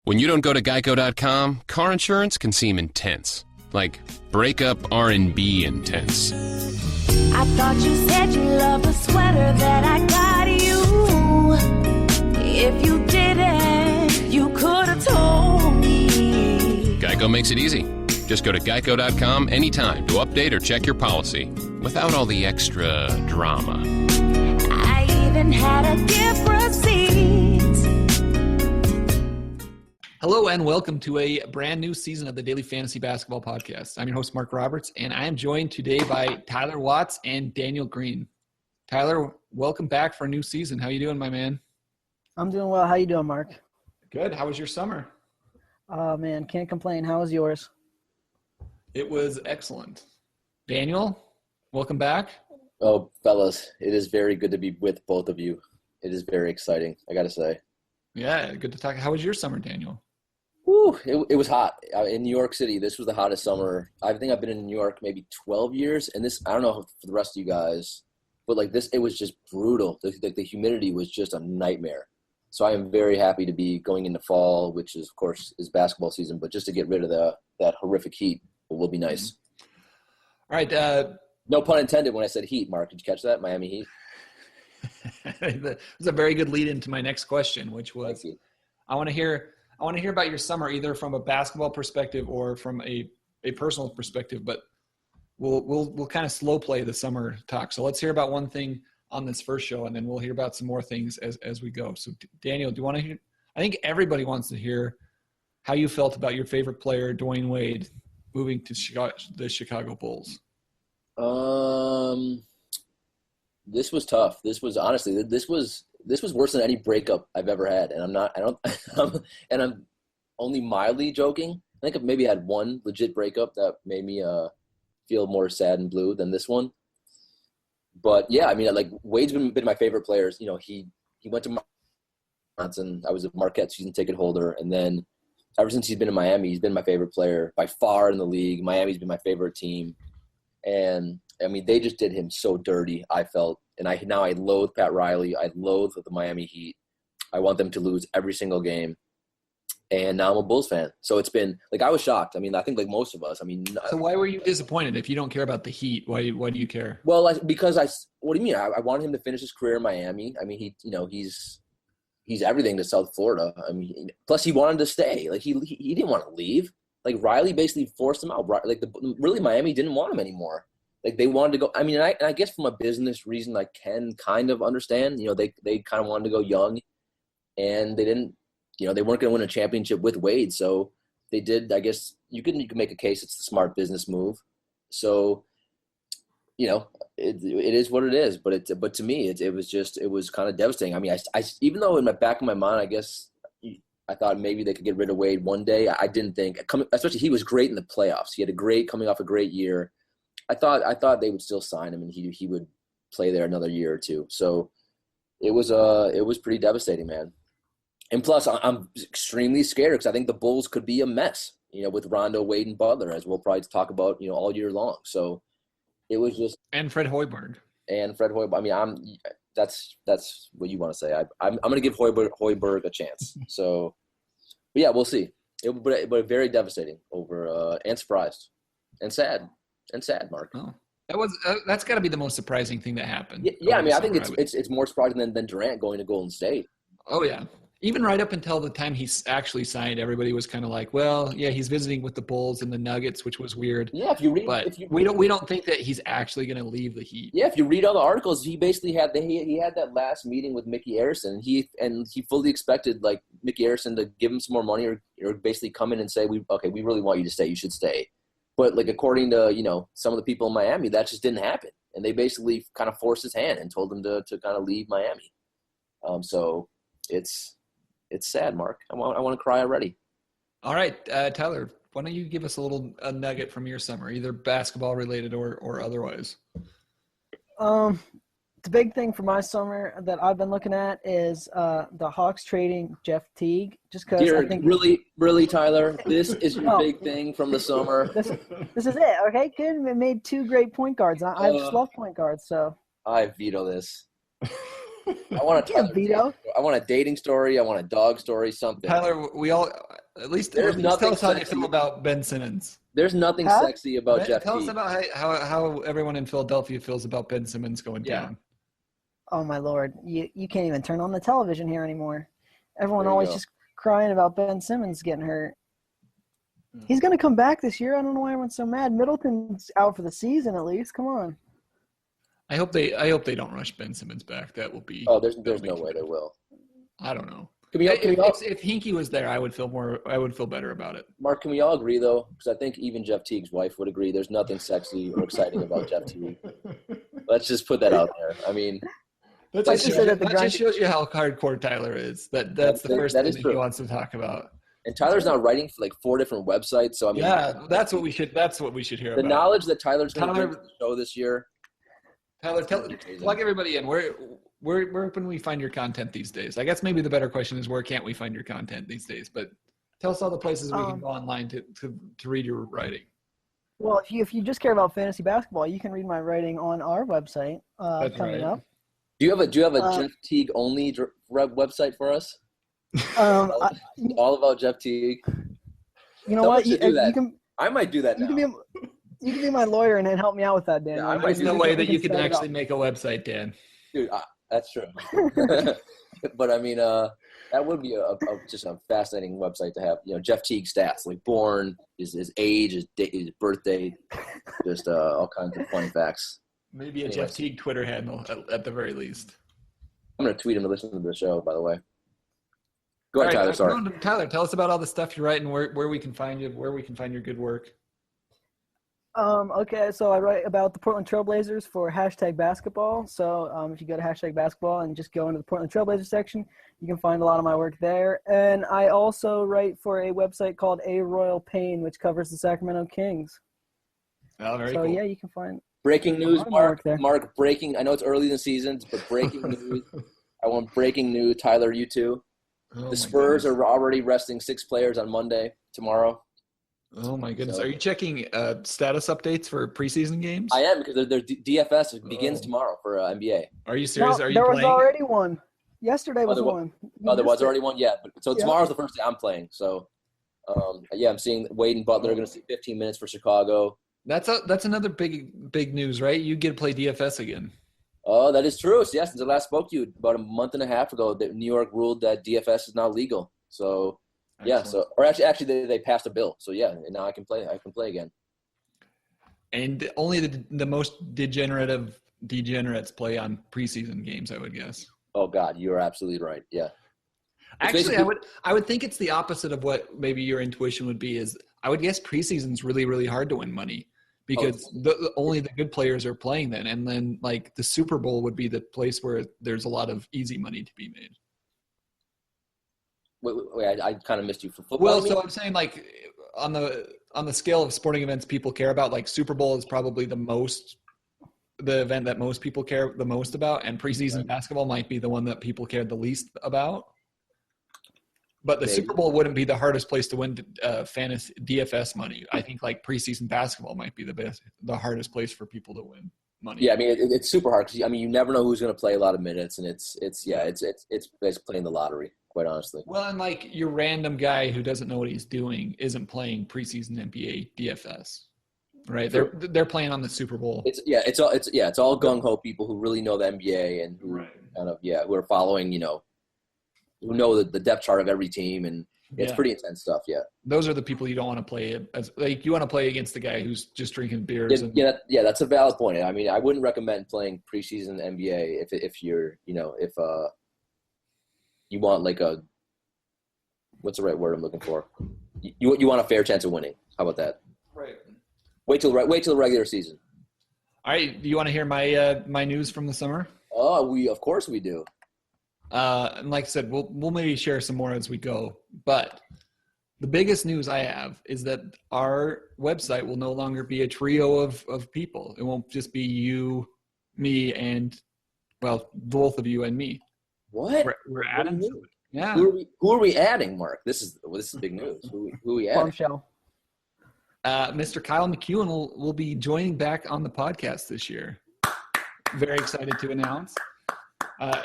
When you don't go to Geico.com, car insurance can seem intense. Like breakup R&B intense. I thought you said you loved the sweater that I got you. If you didn't, you could have told me. Geico makes it easy. Just go to Geico.com anytime to update or check your policy without all the extra drama. I even had a gift receipt. Hello and welcome to a brand new season of the Daily Fantasy Basketball Podcast. I'm your host, Marc Roberts, and I am joined today by Tyler Watts and Daniel Green. Tyler, welcome back for a new season. How you doing, my man? I'm doing well. How you doing, Mark? Good. How was your summer? Oh, man, can't complain. How was yours? It was excellent. Daniel, welcome back. Oh, fellas, it is very good to be with both of you. It is very exciting, I got to say. Yeah, good to talk. How was your summer, Daniel? Woo, it was hot. In New York City, this was the hottest summer. I think I've been in New York maybe 12 years, and this, I don't know for the rest of you guys, but like this, it was just brutal. The humidity was just a nightmare. So I am very happy to be going into fall, which is, of course, is basketball season, but just to get rid of that horrific heat will be nice. All right. No pun intended when I said heat, Mark. Did you catch that? Miami Heat? That was a very good lead into my next question, which was I want to hear about your summer, either from a basketball perspective or from a personal perspective, but we'll kind of slow play the summer talk. So let's hear about one thing on this first show, and then we'll hear about some more things as we go. So Daniel, do you want to hear? I think everybody wants to hear how you felt about your favorite player, Dwayne Wade, moving to the Chicago Bulls. This was tough. This was honestly, this was worse than any breakup I've ever had. And I'm only mildly joking. I think I've maybe had one legit breakup that made me feel more sad and blue than this one. But yeah, I mean, like Wade's been my favorite players. You know, he went to Wisconsin. I was a Marquette season ticket holder, and then ever since he's been in Miami, he's been my favorite player by far in the league. Miami's been my favorite team, and I mean, they just did him so dirty, I felt. And I loathe Pat Riley. I loathe the Miami Heat. I want them to lose every single game. And now I'm a Bulls fan. So it's been – like I was shocked. I mean, I think like most of us. I mean – So why were you disappointed if you don't care about the Heat? Why do you care? Well, what do you mean? I wanted him to finish his career in Miami. I mean, he's everything to South Florida. I mean, plus he wanted to stay. Like he didn't want to leave. Like Riley basically forced him out. Like really Miami didn't want him anymore. Like they wanted to go. I mean, I guess from a business reason, I can kind of understand. You know, they kind of wanted to go young, and they didn't. You know, they weren't going to win a championship with Wade, so they did. I guess you can make a case it's the smart business move. So, you know, it is what it is. But to me, it was kind of devastating. I mean, I even though in the back of my mind, I guess I thought maybe they could get rid of Wade one day. I didn't think, especially he was great in the playoffs. He had coming off a great year. I thought they would still sign him and he would play there another year or two. So it was pretty devastating, man. And plus, I'm extremely scared because I think the Bulls could be a mess, you know, with Rondo, Wade, and Butler, as we'll probably talk about, you know, all year long. So it was just and Fred Hoiberg. I mean, that's what you want to say. I'm going to give Hoiberg a chance. So, but yeah, we'll see. But very devastating over and surprised and sad. Mark. Oh, that's got to be the most surprising thing that happened. Yeah. I mean, I think it's more surprising than Durant going to Golden State. Oh yeah, even right up until the time he's actually signed, everybody was kind of like, well, yeah, he's visiting with the Bulls and the Nuggets, which was weird. Yeah, we don't think that he's actually going to leave the Heat. Yeah, if you read all the articles, he basically had he had that last meeting with Mickey Arison. He fully expected like Mickey Arison to give him some more money or basically come in and say, we really want you to stay. You should stay. But like according to, you know, some of the people in Miami, that just didn't happen. And they basically kind of forced his hand and told him to kind of leave Miami. So it's sad, Mark. I want to cry already. All right, Tyler, why don't you give us a nugget from your summer, either basketball related or otherwise? The big thing for my summer that I've been looking at is the Hawks trading Jeff Teague. Just because I think really, Tyler, this is your big thing from the summer. This is it. Okay, good. We made two great point guards. I just love point guards. So I veto this. I want veto. I want a dating story. I want a dog story. Something. Tyler, At least There's tell nothing us how you sexy. feel about Ben Simmons. There's nothing Huh? sexy about Jeff Tell us Teague. about how everyone in Philadelphia feels about Ben Simmons going Yeah. down. Oh my lord, you can't even turn on the television here anymore. Everyone There you always go. just crying about Ben Simmons getting hurt. He's gonna come back this year. I don't know why everyone's so mad. Middleton's out for the season at least. Come on. I hope they don't rush Ben Simmons back. That will be. Oh, there's no way they will. I don't know. Can we all, If Hinkie was there, I would feel better about it. Mark, can we all agree though? Because I think even Jeff Teague's wife would agree. There's nothing sexy or exciting about Jeff Teague. Let's just put that out there. I mean, That Like just you shows, said at the that just shows you how hardcore Tyler is. That's the first that thing is that true. he wants to talk about. and Tyler's now writing for like 4 different websites. So I mean, Yeah, that's what we should hear the about. knowledge that Tyler's going to Tyler- bring to the show this year. Tyler, plug everybody in. Where can we find your content these days? I guess maybe the better question is where can't we find your content these days? But tell us all the places we can go online to read your writing. Well, if you just care about fantasy basketball, you can read my writing on our website That's coming right. up. Do you have a Jeff Teague only website for us? All about Jeff Teague. You know Someone what? should do that. You can I might do that now. you can be my lawyer and then help me out with that, Dan. Yeah, I might There's do no that. way that you can can set it actually up. make a website, Dan. Dude, that's true. But I mean, that would be just a fascinating website to have. You know, Jeff Teague stats, like born, his age, his birthday, just all kinds of fun facts. Maybe a Anyways. Jeff Teague Twitter handle at the very least. I'm gonna tweet him to listen to the show. By the way, go ahead, Tyler. Sorry. Tyler, tell us about all the stuff you're writing, where we can find you, where we can find your good work. Okay, so I write about the Portland Trailblazers for #basketball. So if you go to #basketball and just go into the Portland Trailblazers section, you can find a lot of my work there. And I also write for a website called A Royal Pain, which covers the Sacramento Kings. Oh, very So cool. yeah, you can find. Breaking news, lot of Mark. work there. Mark, breaking. I know it's early in the season, but breaking news. I want breaking news. Tyler, you too. Oh, my The Spurs goodness. are already resting 6 players on Monday, tomorrow. Oh my goodness! So- Are you checking status updates for preseason games? I am because their DFS begins Oh. tomorrow for NBA. Are you serious? No, Are you there was playing? already one. Yesterday was there wa- one. Oh, there was Missed it. already one. Yeah, so Yeah. tomorrow's the first day I'm playing. So, yeah, I'm seeing Wade and Butler are going to see 15 minutes for Chicago. That's another big news, right? You get to play DFS again. Oh, that is true. So, yes, since I last spoke to you about a month and a half ago, that New York ruled that DFS is now legal. So, yeah. Excellent. So, or actually, they passed a bill. So, yeah, and now I can play. I can play again. And only the most degenerates play on preseason games, I would guess. Oh God, you are absolutely right. Yeah. It's Actually, basically- I would think it's the opposite of what maybe your intuition would be. Is I would guess preseason's really hard to win money because only the good players are playing then, and then like the Super Bowl would be the place where there's a lot of easy money to be made. Wait, I kind of missed you for football. Well, you mean? so I'm saying like on the scale of sporting events people care about, like Super Bowl is probably the event that most people care the most about, and preseason basketball might be the one that people care the least about. But the Maybe. Super Bowl wouldn't be the hardest place to win fantasy DFS money. I think like preseason basketball might be the hardest place for people to win money. Yeah, I mean it's super hard because I mean you never know who's going to play a lot of minutes, and it's basically playing the lottery, quite honestly. Well, and like your random guy who doesn't know what he's doing isn't playing preseason NBA DFS, right? Sure. They're playing on the Super Bowl. It's all gung ho people who really know the NBA and who kind of who are following who know the depth chart of every team, and it's pretty intense stuff. Yeah. Those are the people you don't want to play as like you want to play against the guy who's just drinking beers. Yeah, that's a valid point. I mean, I wouldn't recommend playing preseason NBA if you're if you want like a what's the right word I'm looking for? You want a fair chance of winning. How about that? Right. Wait till the regular season. All right. Do you want to hear my news from the summer? Oh, of course we do. And like I said, we'll maybe share some more as we go. But the biggest news I have is that our website will no longer be a trio of people. It won't just be you, me, and well, both of you and me. What? We're adding. do you mean? Yeah. Who are we adding, Mark? This is big news. Who are we adding? Bombshell. Mr. Kyle McEwen will be joining back on the podcast this year. Very excited to announce.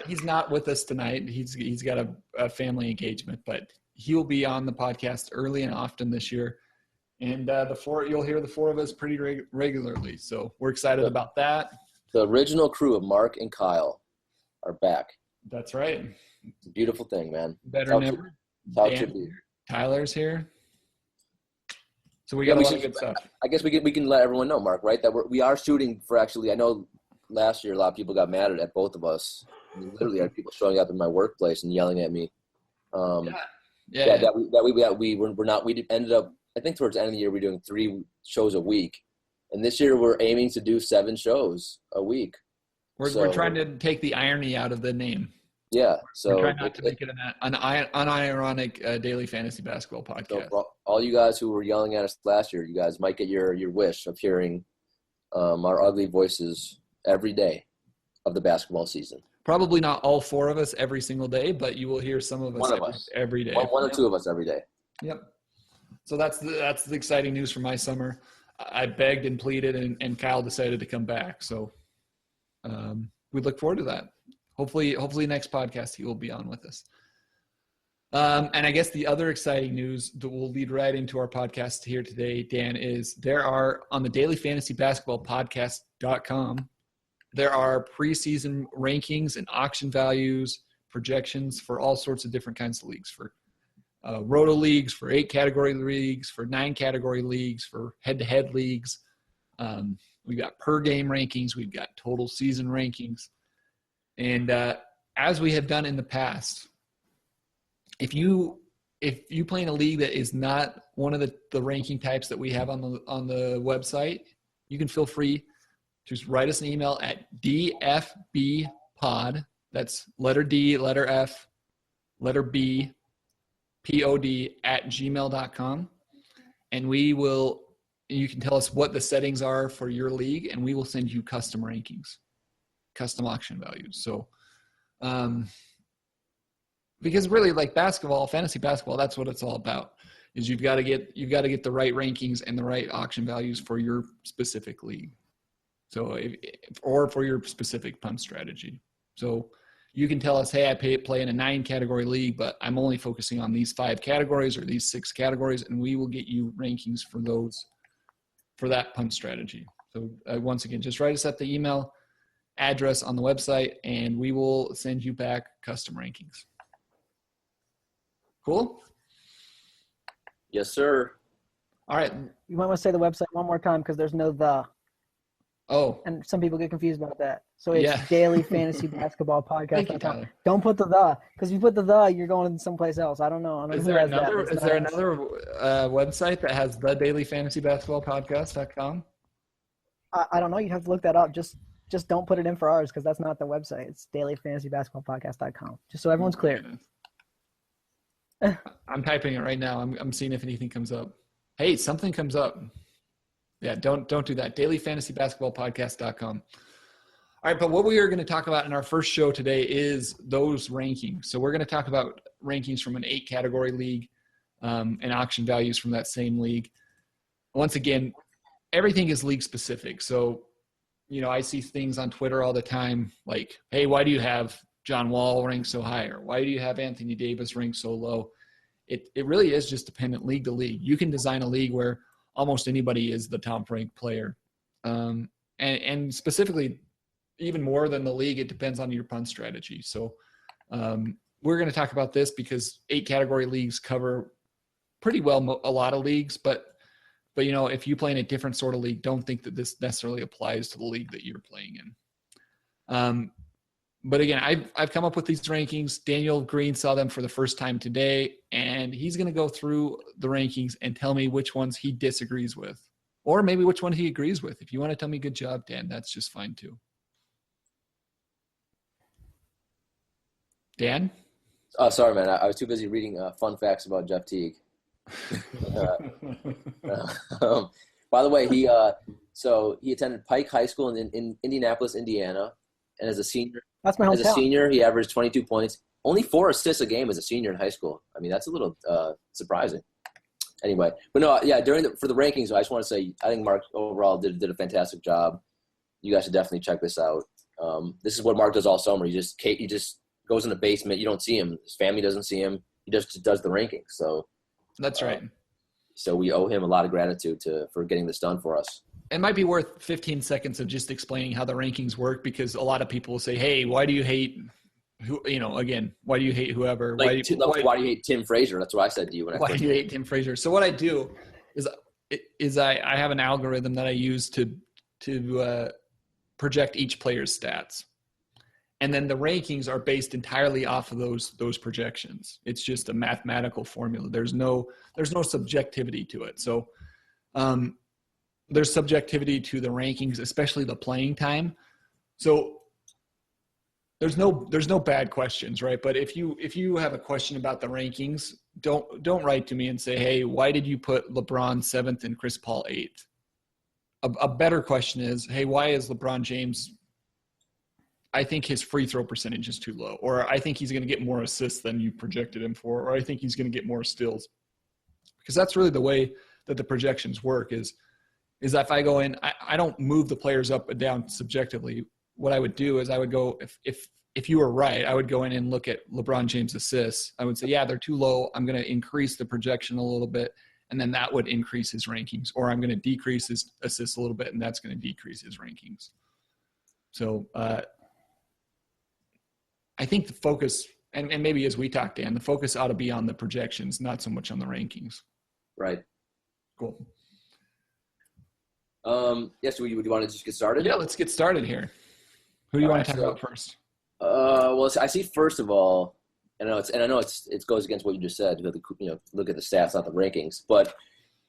He's not with us tonight. He's got a family engagement, but he will be on the podcast early and often this year. And you'll hear the four of us pretty regularly. So we're excited about that. The original crew of Mark and Kyle are back. That's right. It's a beautiful thing, man. Better than ever. Tyler's here. So we got a lot of good stuff. I guess we can let everyone know, Mark, right? That we are shooting for actually. I know last year a lot of people got mad at both of us. I mean, literally, I had people showing up in my workplace and yelling at me. We ended up. I think towards the end of the year, we're doing 3 shows a week, and this year we're aiming to do 7 shows a week. We're trying to take the irony out of the name. Yeah, so we're trying not to make it an unironic daily fantasy basketball podcast. So all you guys who were yelling at us last year, you guys might get your wish of hearing our ugly voices every day of the basketball season. Probably not all 4 of us every single day, but you will hear some of us every day. One or 2 of us every day. Yep. So that's the exciting news for my summer. I begged and pleaded, and Kyle decided to come back. So we look forward to that. Hopefully next podcast he will be on with us. And I guess the other exciting news that will lead right into our podcast here today, Dan, is there are on the dailyfantasybasketballpodcast.com, there are preseason rankings and auction values, projections for all sorts of different kinds of leagues, for roto leagues, for 8-category leagues, for 9-category leagues, for head-to-head leagues. We've got per game rankings. We've got total season rankings. And as we have done in the past, if you play in a league that is not one of the ranking types that we have on the website, you can feel free to just write us an email at dfbpod. That's letter D, letter F, letter B, pod @gmail.com. And you can tell us what the settings are for your league, and we will send you custom rankings, custom auction values. So, because really, like basketball, fantasy basketball, that's what it's all about. Is you've got to get the right rankings and the right auction values for your specific league. So, or for your specific punt strategy. So, you can tell us, hey, I play in a 9-category league, but I'm only focusing on these 5 categories or these 6 categories, and we will get you rankings for that punt strategy. So, once again, just write us at the email address on the website, and we will send you back custom rankings. Cool? Yes, sir. All right. You might want to say the website one more time because there's no the. Oh. And some people get confused about that. So it's Yeah. Daily Fantasy Basketball Podcast. Thank you, Tyler. Don't put the because if you put the, you're going someplace else. I don't know. Is there another website that has the Daily Fantasy Basketball Podcast.com? I don't know. You'd have to look that up. Just don't put it in for ours because that's not the website. It's dailyfantasybasketballpodcast.com. Just so everyone's clear. I'm typing it right now. I'm seeing if anything comes up. Hey, something comes up. Yeah, don't do that. dailyfantasybasketballpodcast.com. All right, but what we are going to talk about in our first show today is those rankings. So we're going to talk about rankings from an 8-category league and auction values from that same league. Once again, everything is league specific. So, I see things on Twitter all the time like, hey, why do you have John Wall ranked so high? Or why do you have Anthony Davis ranked so low? It really is just dependent league to league. You can design a league where almost anybody is the top-ranked player. And specifically, even more than the league, it depends on your punt strategy. So we're going to talk about this because 8-category leagues cover pretty well a lot of leagues. But if you play in a different sort of league, don't think that this necessarily applies to the league that you're playing in. But again, I've come up with these rankings. Daniel Green saw them for the first time today, and he's going to go through the rankings and tell me which ones he disagrees with, or maybe which one he agrees with. If you want to tell me good job, Dan, that's just fine too. Dan? Oh, sorry, man. I was too busy reading fun facts about Jeff Teague. By the way, he attended Pike High School in Indianapolis, Indiana, and as a senior, that's my hometown. As a senior, he averaged 22 points, only 4 assists a game as a senior in high school. I mean, that's a little surprising. Anyway, but no, yeah. For the rankings, I just want to say I think Mark overall did a fantastic job. You guys should definitely check this out. This is what Mark does all summer. He just goes in the basement. You don't see him. His family doesn't see him. he just does the rankings. So that's right. So we owe him a lot of gratitude for getting this done for us. It might be worth 15 seconds of just explaining how the rankings work, because a lot of people will say, hey, why do you hate who, why do you hate whoever? Why do you hate Tim Frazier? That's what I said to you. Why do you hate Tim Frazier? So what I do is I have an algorithm that I use to project each player's stats. And then the rankings are based entirely off of those projections. It's just a mathematical formula. There's no subjectivity to it. So there's subjectivity to the rankings, especially the playing time. So there's no bad questions, right? But if you have a question about the rankings, don't write to me and say, hey, why did you put LeBron 7th and Chris Paul 8th? A better question is, hey, why is LeBron James, I think his free throw percentage is too low, or I think he's going to get more assists than you projected him for, or I think he's going to get more steals. Because that's really the way that the projections work is if I go in, I don't move the players up and down subjectively. What I would do is I would go, if you were right, I would go in and look at LeBron James assists. I would say, yeah, they're too low. I'm going to increase the projection a little bit, and then that would increase his rankings. Or I'm going to decrease his assists a little bit, and that's going to decrease his rankings. So I think the focus, and maybe as we talked, Dan, the focus ought to be on the projections, not so much on the rankings. Right. Cool. Yes, would you want to just get started? Yeah, let's get started here. Who do you want to talk about first? Well, I see first of all, and I know it goes against what you just said. Look at the stats, not the rankings. But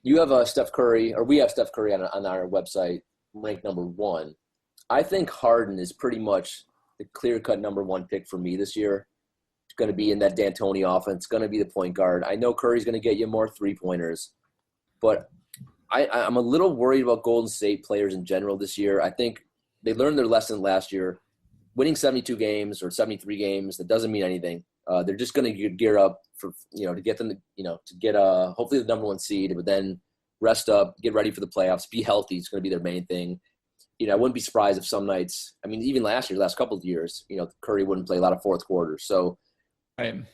you have Steph Curry, or we have Steph Curry on our website ranked number 1. I think Harden is pretty much the clear-cut number 1 pick for me this year. It's going to be in that D'Antoni offense. It's going to be the point guard. I know Curry's going to get you more three-pointers, but I'm a little worried about Golden State players in general this year. I think they learned their lesson last year. Winning 72 games or 73 games, that doesn't mean anything. They're just going to gear up for to get them to get hopefully the number 1 seed, but then rest up, get ready for the playoffs, be healthy. It's going to be their main thing. I wouldn't be surprised if some nights, even last couple of years, Curry wouldn't play a lot of fourth quarters. So I'm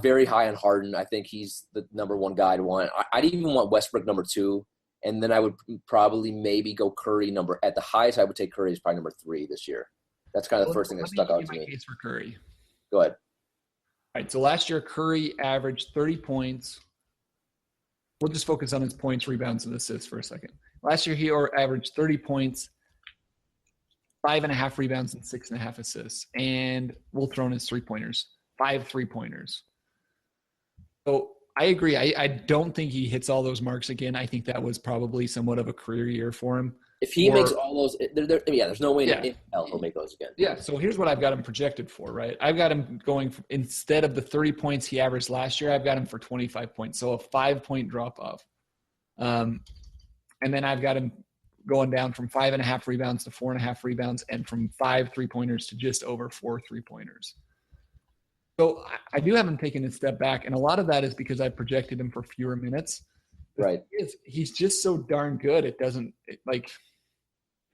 very high on Harden. I think he's the number 1 guy to want. I'd even want Westbrook number 2. And then I would probably maybe go Curry at the highest. I would take Curry as probably number 3 this year. That's kind of the first thing that stuck out to me. Case for Curry. Go ahead. All right. So last year, Curry averaged 30 points. We'll just focus on his points, rebounds, and assists for a second. Last year, he averaged 30 points, 5.5 rebounds, and 6.5 assists. And we'll throw in his 3-pointers, 5 3-pointers. So I agree. I don't think he hits all those marks again. I think that was probably somewhat of a career year for him. If he makes all those, there's no way in hell he'll make those again. Yeah, so here's what I've got him projected for, right? I've got him going instead of the 30 points he averaged last year, I've got him for 25 points, so a 5-point drop-off. And then I've got him going down from 5.5 rebounds to 4.5 rebounds and from 5 3-pointers to just over 4 3-pointers. So I do have him taking a step back, and a lot of that is because I projected him for fewer minutes. Right. He's just so darn good.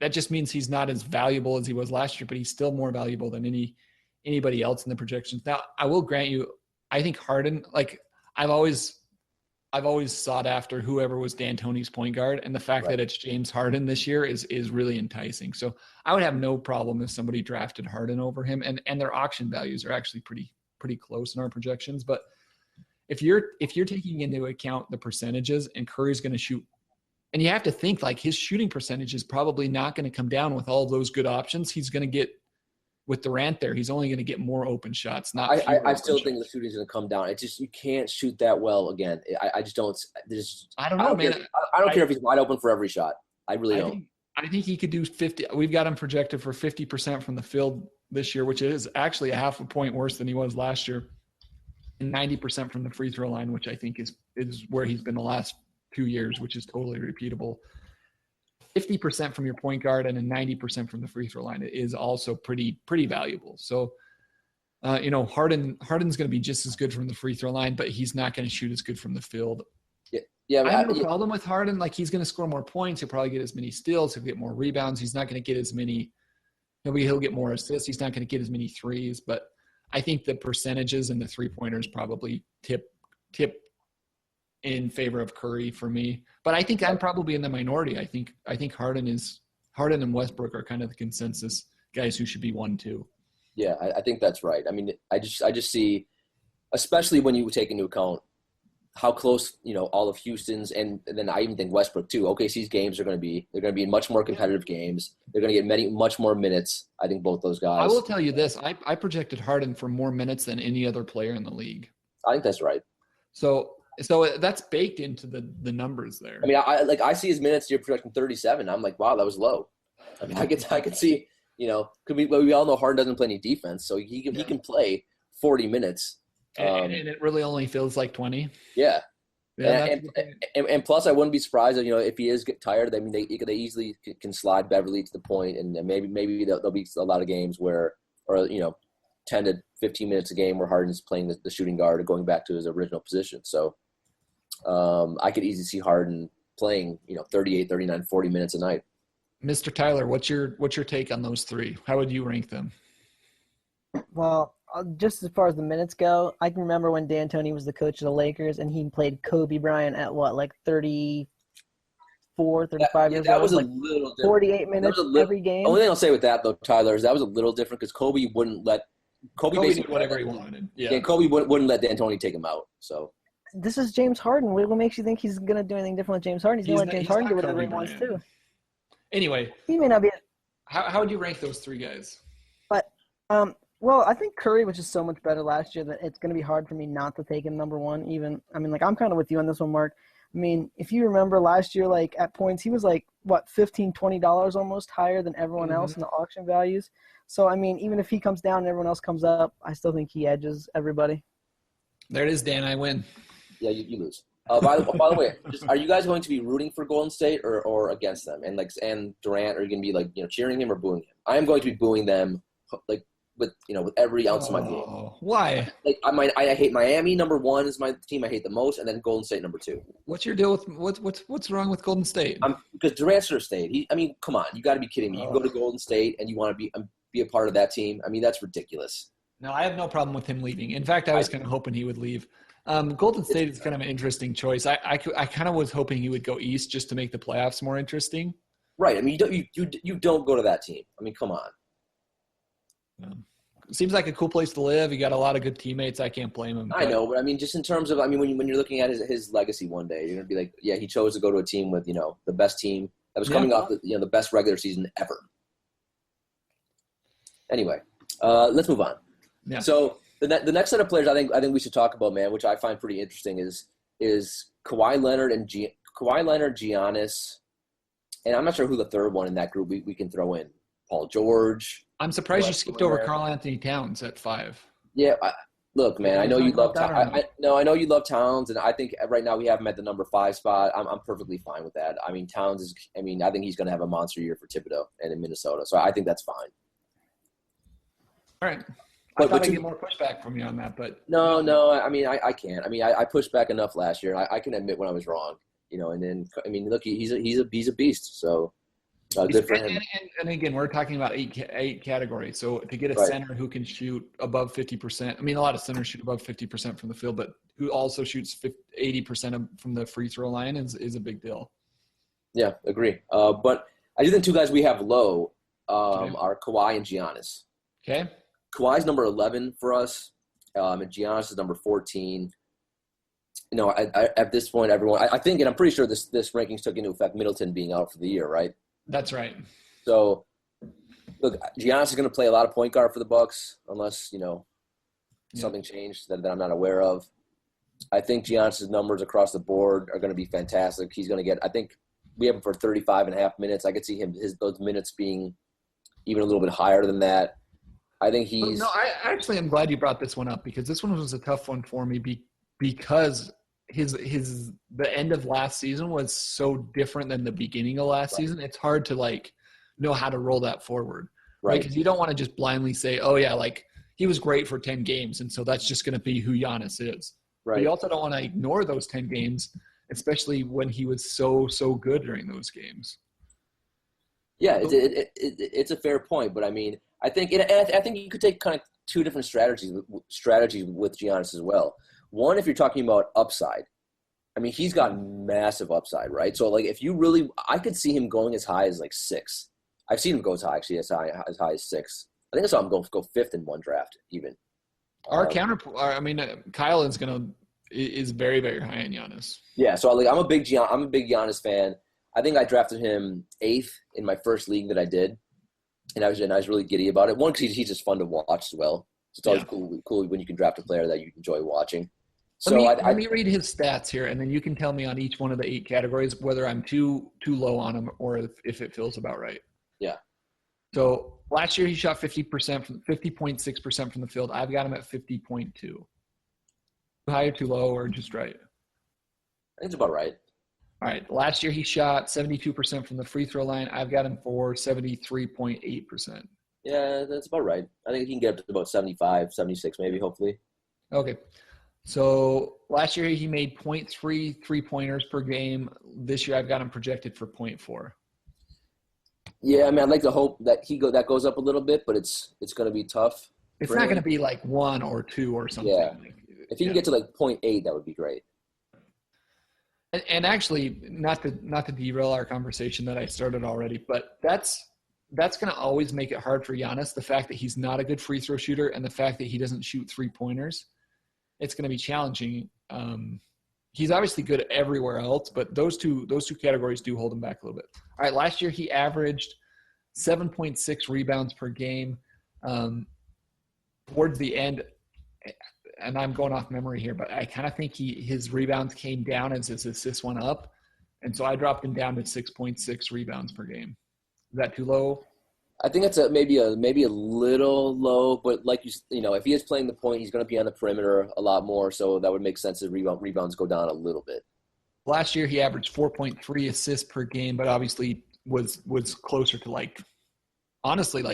That just means he's not as valuable as he was last year, but he's still more valuable than anybody else in the projections. Now, I will grant you, I think Harden, I've always sought after whoever was D'Antoni's point guard, and the fact that it's James Harden this year is really enticing. So I would have no problem if somebody drafted Harden over him, and their auction values are actually pretty close in our projections. But if you're taking into account the percentages, and Curry's going to shoot, and you have to think his shooting percentage is probably not going to come down with all those good options. He's going to get, with Durant there, he's only going to get more open shots. I still think the shooting's going to come down. It's just, you can't shoot that well again. I just don't. I don't know, man. I don't care if he's wide open for every shot. I really don't. I think he could do 50. We've got him projected for 50% from the field this year, which is actually a half a point worse than he was last year, and 90% from the free throw line, which I think is where he's been the last 2 years, which is totally repeatable. 50% from your point guard and a 90% from the free throw line is also pretty valuable. So, Harden's going to be just as good from the free throw line, but he's not going to shoot as good from the field. Yeah, I have no problem with Harden. He's going to score more points. He'll probably get as many steals. He'll get more rebounds. He's not going to get as many. He'll get more assists. He's not going to get as many threes. But I think the percentages and the 3-pointers probably tip in favor of Curry for me. But I think I'm probably in the minority. I think Harden and Westbrook are kind of the consensus guys who should be 1-2. Yeah, I think that's right. I mean, I just see, especially when you take into account how close, all of Houston's, and then I even think Westbrook too. OKC's games they're going to be much more competitive games. They're going to get much more minutes. I think both those guys. I will tell you this: I projected Harden for more minutes than any other player in the league. I think that's right. So that's baked into the numbers there. I mean, I see his minutes. You're projecting 37. I'm like, wow, that was low. I mean, I could see, we all know Harden doesn't play any defense, so he can play 40 minutes. And it really only feels like 20. Yeah. And plus, I wouldn't be surprised if he is tired. I mean, they easily can slide Beverly to the point, and maybe there'll be a lot of games where, 10 to 15 minutes a game where Harden's playing the shooting guard or going back to his original position. So I could easily see Harden playing 38, 39, 40 minutes a night. Mr. Tyler, what's your take on those three? How would you rank them? Well, just as far as the minutes go, I can remember when D'Antoni was the coach of the Lakers and he played Kobe Bryant at 34, 35 years old. That was a little different. 48 minutes every game. Only thing I'll say with that, though, Tyler, is that was a little different because Kobe wouldn't let – Kobe basically did whatever he wanted. Yeah, Kobe wouldn't let D'Antoni take him out. So this is James Harden. What makes you think he's going to do anything different with James Harden? He's going to let James Harden do whatever he wants to. Anyway. He may not be – How would you rank those three guys? But well, I think Curry was just so much better last year that it's going to be hard for me not to take him number one. Even I'm kind of with you on this one, Mark. I mean, if you remember last year, at points, he was $15, $20 almost higher than everyone else in the auction values. So, I mean, even if he comes down and everyone else comes up, I still think he edges everybody. There it is, Dan. I win. Yeah, you lose. By the way, are you guys going to be rooting for Golden State or against them? And Durant, are you going to be cheering him or booing him? I am going to be booing them with every ounce of my being. Why? I hate Miami. Number one is my team I hate the most, and then GoldenTate number two. What's your deal with what's wrong with Golden State? Because Durant should have stayed. Come on, you got to be kidding me. You go to Golden State and you want to be a part of that team. I mean, that's ridiculous. No, I have no problem with him leaving. In fact, I was kind of hoping he would leave. Golden State is kind of an interesting choice. I kind of was hoping he would go east just to make the playoffs more interesting. Right. I mean, you don't go to that team. I mean, come on. Seems like a cool place to live. You got a lot of good teammates. I can't blame him. I know, but I mean, just in terms of, when you're looking at his legacy one day, you're gonna be like, yeah, he chose to go to a team with the best team that was coming off the best regular season ever. Anyway, let's move on. Yeah. So the next set of players I think we should talk about, man, which I find pretty interesting is Kawhi Leonard Giannis, and I'm not sure who the third one in that group we can throw in. Paul George. I'm surprised you skipped over Carmel Anthony Towns at 5. Yeah, look, man, I know you love I know you love Towns, and I think right now we have him at the number 5 spot. I'm perfectly fine with that. I mean, Towns is. I think he's going to have a monster year for Thibodeau and in Minnesota, so I think that's fine. All right. I thought I'd get more pushback from you on that, but no. I mean, I can't. I mean, I pushed back enough last year. I can admit when I was wrong, and then look, he's a beast. So. Good for him. And again, we're talking about eight categories. So to get a center who can shoot above 50%, a lot of centers shoot above 50% from the field, but who also shoots 80% from the free throw line is a big deal. Yeah, agree. But I do think two guys we have low are Kawhi and Giannis. Okay. Kawhi's number 11 for us, and Giannis is number 14. At this point, everyone, I think, and I'm pretty sure this rankings took into effect Middleton being out for the year, right? That's right. So, look, Giannis is going to play a lot of point guard for the Bucks, unless something changed that I'm not aware of. I think Giannis's numbers across the board are going to be fantastic. He's going to get. I think we have him for 35.5 minutes. I could see those minutes being even a little bit higher than that. I think he's. No, I actually am glad you brought this one up because this one was a tough one for me because. The end of last season was so different than the beginning of last season. It's hard to know how to roll that forward, right? Because you don't want to just blindly say, "Oh yeah, he was great for 10 games, and so that's just going to be who Giannis is." Right. But you also don't want to ignore those 10 games, especially when he was so good during those games. Yeah, it's a fair point, but I think you could take kind of two different strategies with Giannis as well. One, if you're talking about upside, I mean, he's got massive upside, right? So, like, if you really – I could see him going as high as, like, 6. I've seen him go as high as 6. I think I saw him go 5th in one draft even. Our Kyle is very, very high in Giannis. Yeah, so I'm a big Giannis fan. I think I drafted him 8th in my first league that I did, and I was really giddy about it. One, because he's just fun to watch as well. So it's always cool when you can draft a player that you enjoy watching. So let me read his stats here, and then you can tell me on each one of the 8 categories whether I'm too low on him or if it feels about right. Yeah. So last year he shot 50.6% from the field. I've got him at 50.2. Too high or too low or just right? I think it's about right. All right. Last year he shot 72% from the free throw line. I've got him for 73.8%. Yeah, that's about right. I think he can get up to about 75, 76 maybe, hopefully. Okay. So last year he made 0.3 3-pointers per game. This year I've got him projected for 0.4. Yeah, I mean, I'd like to hope that that goes up a little bit, but it's going to be tough. It's not going to be like 1 or 2 or something. Yeah. If he can get to like 0.8, that would be great. And actually, not to derail our conversation that I started already, but that's going to always make it hard for Giannis. The fact that he's not a good free throw shooter and the fact that he doesn't shoot 3-pointers, it's going to be challenging. He's obviously good everywhere else, but those two categories do hold him back a little bit. All right, last year he averaged 7.6 rebounds per game. Towards the end, and I'm going off memory here, but I kind of think his rebounds came down as his assists went up, and so I dropped him down to 6.6 rebounds per game. Is that too low? I think it's maybe a little low, but like you know, if he is playing the point, he's going to be on the perimeter a lot more, so that would make sense that rebounds go down a little bit. Last year he averaged 4.3 assists per game, but obviously was closer to like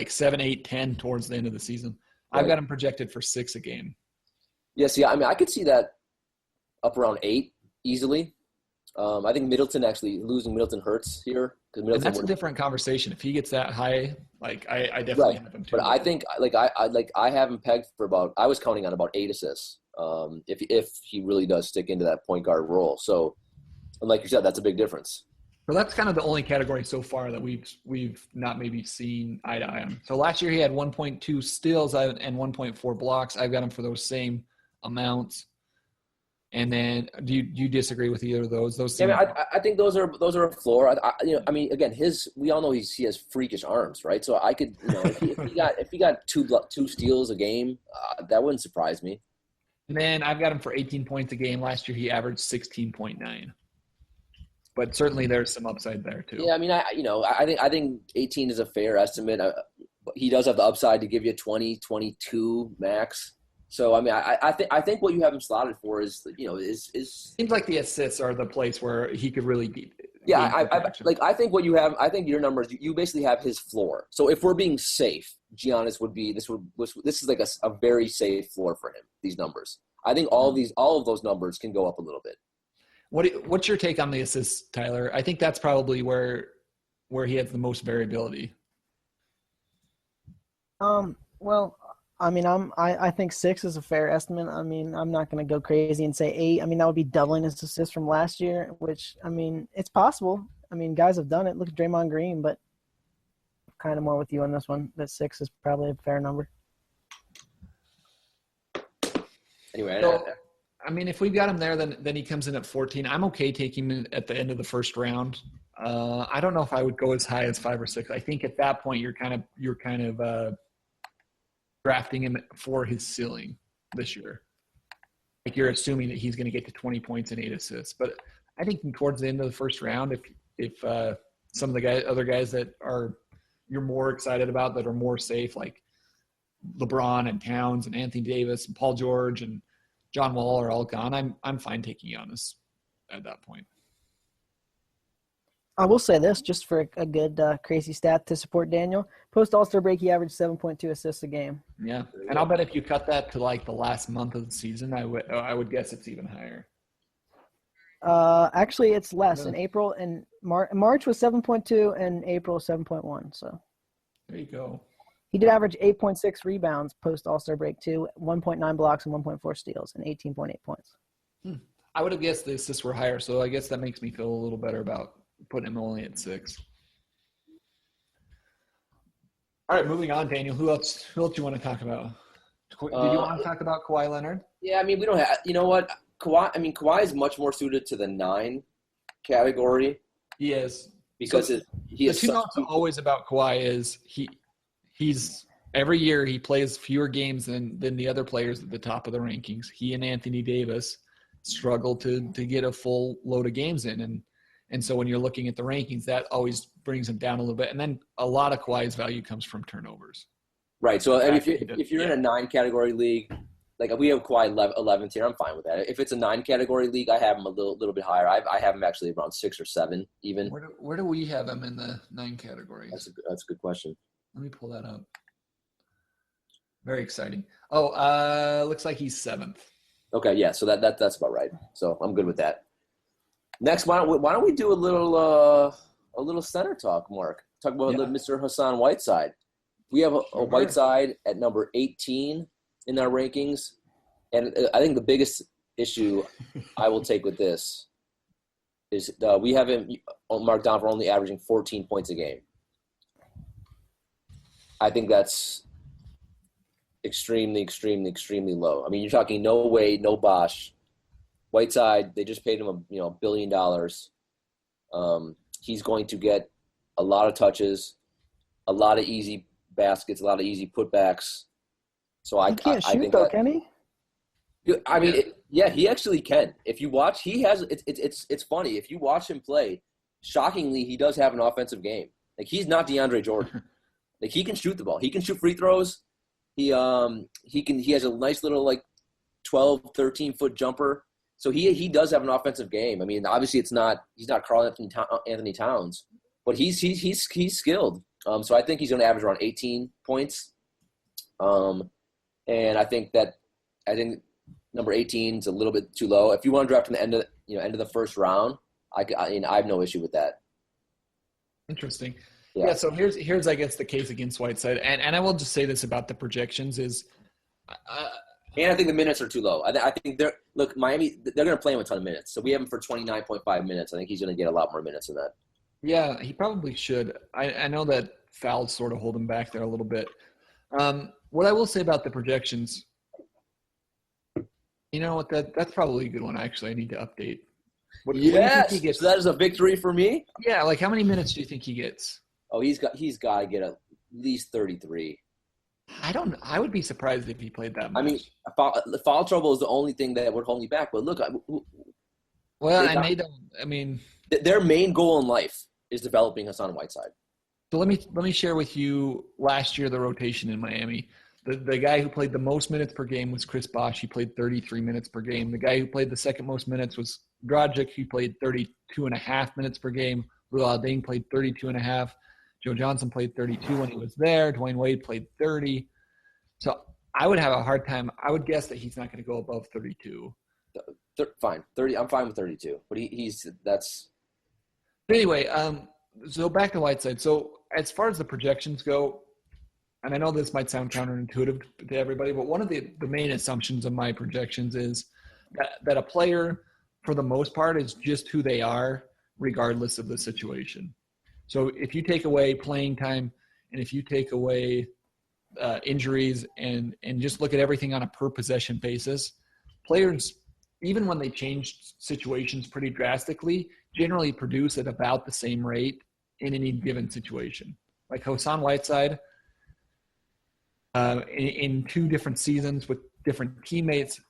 7, 8, 10 towards the end of the season. Right. I've got him projected for 6 a game. Yes, yeah, I mean, I could see that up around 8 easily. I think losing Middleton hurts here. And that's a different conversation. If he gets that high, like I definitely have him too. But I think I have him pegged for I was counting on about 8 assists. If he really does stick into that point guard role. So, and like you said, that's a big difference. So that's kind of the only category so far that we've not maybe seen eye to eye on. So last year he had 1.2 steals and 1.4 blocks. I've got him for those same amounts. And then, do you disagree with either of those? I think those are a floor. I mean, again, we all know he has freakish arms, right? So I could, if he got two steals a game, that wouldn't surprise me. And then I've got him for 18 points a game. Last year he averaged 16.9. But certainly there's some upside there too. Yeah, I mean, I think 18 is a fair estimate. He does have the upside to give you 20, 22 max. So I mean, I think what you have him slotted for is seems like the assists are the place where he could really be. Yeah, I think what you have. I think your numbers. You basically have his floor. So if we're being safe, Giannis would be. This is like a very safe floor for him. These numbers. I think all of those numbers can go up a little bit. What's your take on the assists, Tyler? I think that's probably where he has the most variability. Well, I mean, I think 6 is a fair estimate. I mean, I'm not going to go crazy and say 8. I mean, that would be doubling his assists from last year, which, I mean, it's possible. I mean, guys have done it. Look at Draymond Green, but kind of more with you on this one. That 6 is probably a fair number. Anyway, so, I mean, if we've got him there, then he comes in at 14. I'm okay taking him at the end of the first round. I don't know if I would go as high as 5 or 6. I think at that point you're kind of drafting him for his ceiling this year. Like you're assuming that he's going to get to 20 points and 8 assists. But I think towards the end of the first round, if some of the other guys that you're more excited about that are more safe, like LeBron and Towns and Anthony Davis and Paul George and John Wall are all gone, I'm fine taking Giannis at that point. I will say this, just for a good crazy stat to support Daniel. Post All-Star break, he averaged 7.2 assists a game. Yeah, and I'll bet if you cut that to like the last month of the season, I would guess it's even higher. Actually, it's less. In April and March was 7.2, and April 7.1. So there you go. He did average 8.6 rebounds post All-Star break too, 1.9 blocks and 1.4 steals, and 18.8 points. I would have guessed the assists were higher, so I guess that makes me feel a little better about putting him only at 6. All right, moving on, Daniel. Who else do you want to talk about? Did you want to talk about Kawhi Leonard? Yeah, I mean, we don't have – you know what? Kawhi is much more suited to the 9 category. He is. Because the two notes always about Kawhi is he's every year he plays fewer games than the other players at the top of the rankings. He and Anthony Davis struggle to get a full load of games in. And so when you're looking at the rankings, that always brings him down a little bit. And then a lot of Kawhi's value comes from turnovers. Right. So I mean, if you're in a 9 category league, like we have Kawhi 11th here, I'm fine with that. If it's a 9 category league, I have him a little bit higher. I have him actually around 6 or 7 even. Where do we have him in the 9 categories? That's a good question. Let me pull that up. Very exciting. Oh, looks like he's 7th. Okay, yeah. So that's about right. So I'm good with that. Next, why don't we do a little center talk, Mark? Talk about Mr. Hassan Whiteside. We have a Whiteside at number 18 in our rankings, and I think the biggest issue I will take with this is we have him marked down for only averaging 14 points a game. I think that's extremely, extremely, extremely low. I mean, you're talking no Wade, no Bosh. Whiteside, they just paid him $1 billion. He's going to get a lot of touches, a lot of easy baskets, a lot of easy putbacks. So I think though, can he? I mean, he actually can. If you watch, he has. It's funny if you watch him play. Shockingly, he does have an offensive game. Like he's not DeAndre Jordan. Like he can shoot the ball. He can shoot free throws. He has a nice little like 12, 13 foot jumper. So he does have an offensive game. I mean, obviously he's not Karl Anthony Towns, but he's skilled. So I think he's going to average around 18 points. And I think number 18 is a little bit too low. If you want to draft in the end of the first round, I have no issue with that. Interesting. Yeah. So here's I guess the case against Whiteside, and I will just say this about the projections is. And I think the minutes are too low. I think Miami, they're going to play him a ton of minutes. So we have him for 29.5 minutes. I think he's going to get a lot more minutes than that. Yeah, he probably should. I know that fouls sort of hold him back there a little bit. What I will say about the projections, you know what, that's probably a good one. Actually, I need to update. What do you think he gets? So that is a victory for me? Yeah, like how many minutes do you think he gets? Oh, he's got to get at least 33. I would be surprised if he played that much. I mean, foul trouble is the only thing that would hold me back. But look, their main goal in life is developing Hassan Whiteside. So let me share with you last year the rotation in Miami. The guy who played the most minutes per game was Chris Bosh. He played 33 minutes per game. The guy who played the second most minutes was Dragic. He played 32.5 minutes per game. Rusell Westbrook played 32.5. Joe Johnson played 32 when he was there. Dwayne Wade played 30. So I would have a hard time. I would guess that he's not going to go above 32. Fine. 30. I'm fine with 32. But that's. But anyway, so back to Whiteside. So as far as the projections go, and I know this might sound counterintuitive to everybody, but one of the main assumptions of my projections is that a player, for the most part, is just who they are, regardless of the situation. So if you take away playing time and if you take away injuries and just look at everything on a per possession basis, players, even when they change situations pretty drastically, generally produce at about the same rate in any given situation. Like Hassan Whiteside, in 2 different seasons with different teammates,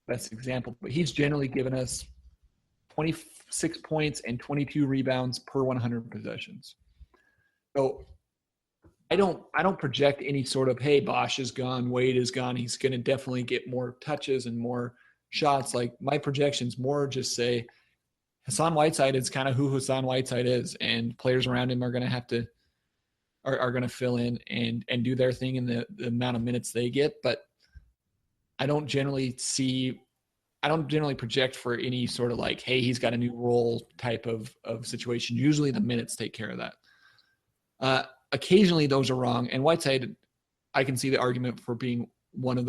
best example, but he's generally given us 26 points and 22 rebounds per 100 possessions. So I don't project any sort of, hey, Bosh is gone, Wade is gone, he's going to definitely get more touches and more shots. Like my projections more just say Hassan Whiteside is kind of who Hassan Whiteside is, and players around him are going to have to are going to fill in and do their thing in the amount of minutes they get. But I don't generally project for any sort of like, hey, he's got a new role type of situation. Usually the minutes take care of that. occasionally those are wrong. And Whiteside, I can see the argument for being one of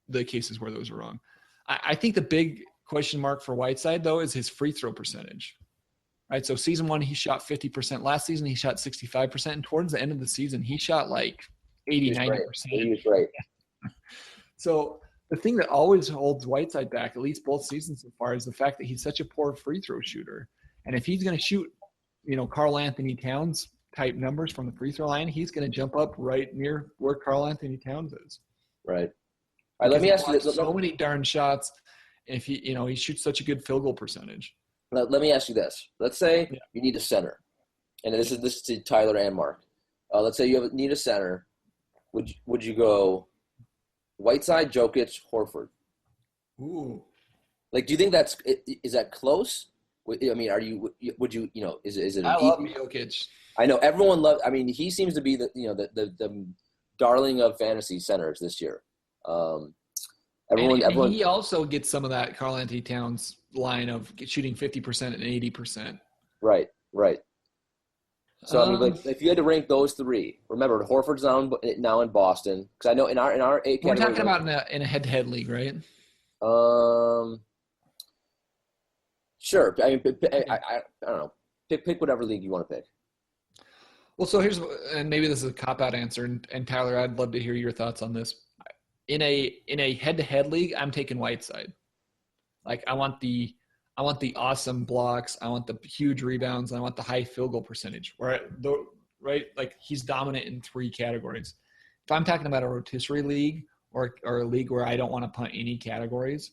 the cases where those are wrong. I think the big question mark for Whiteside, though, is his free throw percentage. Right? So season 1, he shot 50%. Last season, he shot 65%. And towards the end of the season, he shot like 80, 90%. He was great. So the thing that always holds Whiteside back, at least both seasons so far, is the fact that he's such a poor free throw shooter. And if he's going to shoot, Carl Anthony Towns type numbers from the free throw line, he's going to jump up right near where Carl Anthony Towns is. Right. All right, let me ask you this. So many darn shots. If he shoots such a good field goal percentage. Let me ask you this. Let's say you need a center, and this is to Tyler and Mark. Let's say you need a center. Would you go Whiteside, Jokic, Horford? Ooh. Like, do you think is that close? I mean, would you is it? I love Jokic. I know everyone loves. I mean, he seems to be the darling of fantasy centers this year. Everyone. He also gets some of that Carl Anthony Towns line of shooting 50% and 80%. Right. So I mean, like, if you had to rank those 3, remember Horford's now in Boston, because I know in our 8 we're talking about in a head-to-head league, right? Sure. I mean, I don't know. Pick whatever league you want to pick. Well, so and maybe this is a cop-out answer, and Tyler, I'd love to hear your thoughts on this. In a head-to-head league, I'm taking Whiteside. Like, I want the awesome blocks, I want the huge rebounds, and I want the high field goal percentage. Right? Like, he's dominant in 3 categories. If I'm talking about a rotisserie league or a league where I don't want to punt any categories,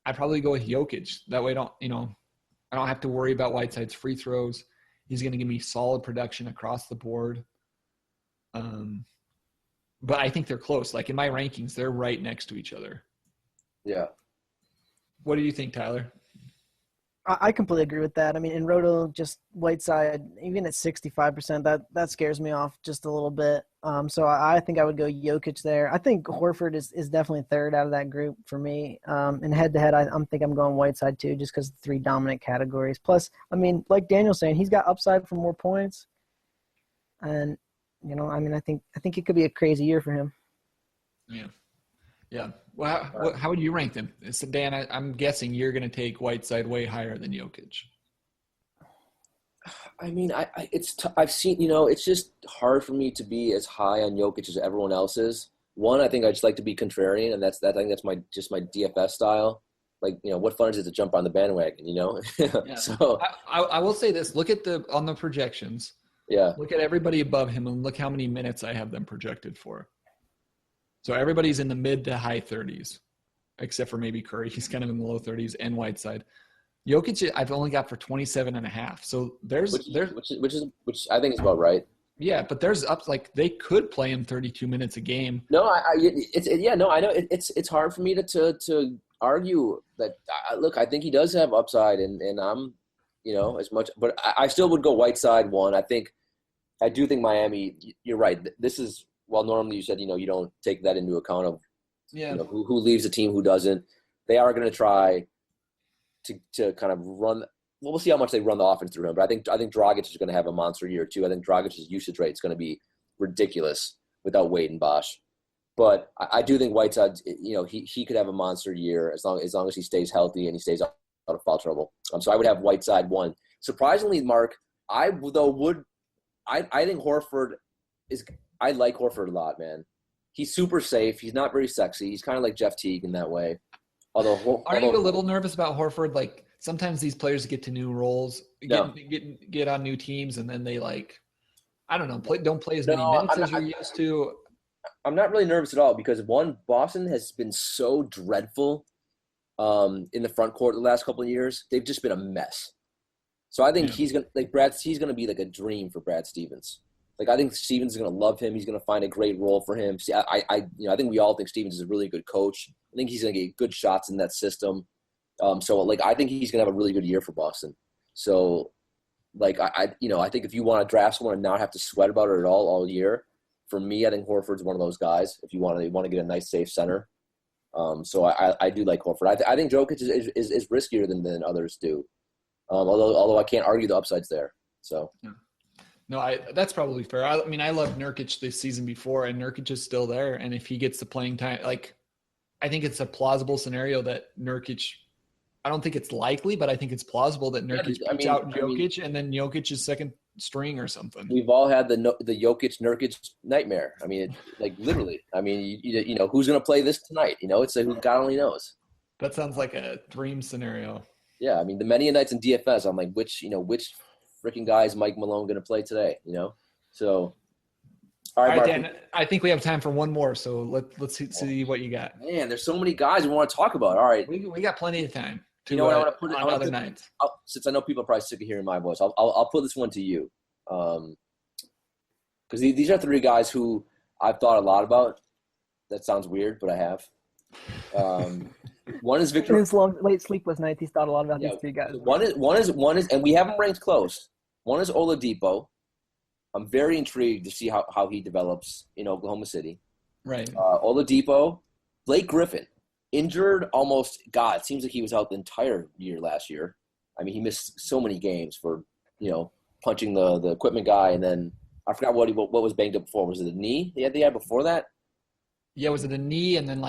I'd probably go with Jokic. That way, I don't have to worry about Whiteside's free throws. He's going to give me solid production across the board. But I think they're close. Like, in my rankings, they're right next to each other. Yeah. What do you think, Tyler? I completely agree with that. I mean, in Roto, just Whiteside, even at 65%, that scares me off just a little bit. So I think I would go Jokic there. I think Horford is definitely third out of that group for me. And head-to-head, I think I'm going Whiteside too, just because of the 3 dominant categories. Plus, I mean, like Daniel's saying, he's got upside for more points. And, I think it could be a crazy year for him. Yeah. Well, how would you rank them? So Dan, I'm guessing you're going to take Whiteside way higher than Jokic. I mean, I've seen, it's just hard for me to be as high on Jokic as everyone else is. One, I think I just like to be contrarian, and I think that's my DFS style. Like, what fun is it to jump on the bandwagon, Yeah. So I will say this: look at on the projections. Yeah. Look at everybody above him, and look how many minutes I have them projected for. So everybody's in the mid to high 30s, except for maybe Curry. He's kind of in the low 30s, and Whiteside. Jokic, I've only got for 27.5. So which I think is about right. Yeah, but there's like they could play him 32 minutes a game. No, I know it's hard for me to argue that. Look, I think he does have upside, and I'm, as much, but I still would go Whiteside 1. I do think Miami. You're right. This is. Well, normally you said, you don't take that into account of who leaves the team, who doesn't. They are going to try to kind of run. Well, we'll see how much they run the offense through him. But I think Dragic is going to have a monster year too. I think Dragic's usage rate is going to be ridiculous without Wade and Bosh. But I do think Whiteside, he could have a monster year as long as he stays healthy and he stays out of foul trouble. So I would have Whiteside 1. Surprisingly, Mark, I think Horford is. I like Horford a lot, man. He's super safe. He's not very sexy. He's kind of like Jeff Teague in that way. Although are you a little nervous about Horford? Like, sometimes these players get to new roles, get on new teams, and then they don't play as many minutes as you're used to. I'm not really nervous at all because, one, Boston has been so dreadful in the front court the last couple of years. They've just been a mess. So I think he's gonna be like a dream for Brad Stevens. Like, I think Stevens is going to love him. He's going to find a great role for him. See, I think we all think Stevens is a really good coach. I think he's going to get good shots in that system. So I think he's going to have a really good year for Boston. So, I think if you want to draft someone and not have to sweat about it at all year, for me, I think Horford's one of those guys. If you want to get a nice, safe center. So I do like Horford. I think Jokic is riskier than others do. Although I can't argue the upsides there. So. Yeah. No, that's probably fair. I mean, I loved Nurkic this season before, and Nurkic is still there. And if he gets the playing time, like, I think it's a plausible scenario that Nurkic. I don't think it's likely, but I think it's plausible that Nurkic beats out Jokic, and then Jokic is second string or something. We've all had the Jokic Nurkic nightmare. I mean, literally. I mean, you know, who's going to play this tonight? You know, it's like God only knows. That sounds like a dream scenario. Yeah, I mean, the many nights in DFS, I'm like, which freaking guy is Mike Malone going to play today? You know, so. All right, Dan. I think we have time for one more, so let's see what you got. Man, there's so many guys we want to talk about. All right, we got plenty of time. You know what I want to put on other nights. Since I know people are probably sick of hearing my voice, I'll put this one to you, because these are three guys who I've thought a lot about. That sounds weird, but I have. One is Victor. In his late sleepless nights, he's thought a lot about these three guys. One is, and we haven't ranked close. One is Oladipo. I'm very intrigued to see how he develops in Oklahoma City. Right. Oladipo, Blake Griffin. Injured almost, God, it seems like he was out the entire year last year. I mean, he missed so many games for, punching the equipment guy. And then I forgot what was banged up before. Was it a knee he had before that? Yeah, was it a knee and then